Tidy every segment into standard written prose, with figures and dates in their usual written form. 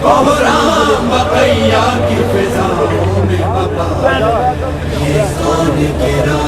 کوہرام بقیہ کی فضاؤں میں بقا، یہ کون گرا،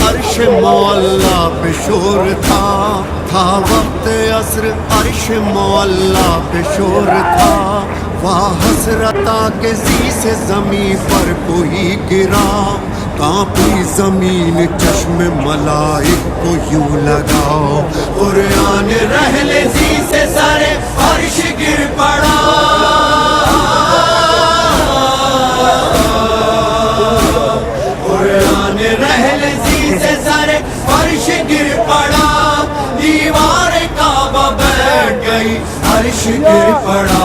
عرش معلا پہ شور تھا وقت عصر عرش معلا پہ شور تھا، واہ حسرتا کہ زی سے زمین پر کوئی گرا، کانپی زمین چشم ملائک کو یوں لگاؤ، قرآن رحل زی سے سارے عرش گر پڑا، قرآن رحل زی سے سارے عرش گر پڑا، دیوار کعبہ بیٹھ گئی عرش گر پڑا،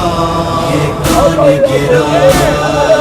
یہ کون گرا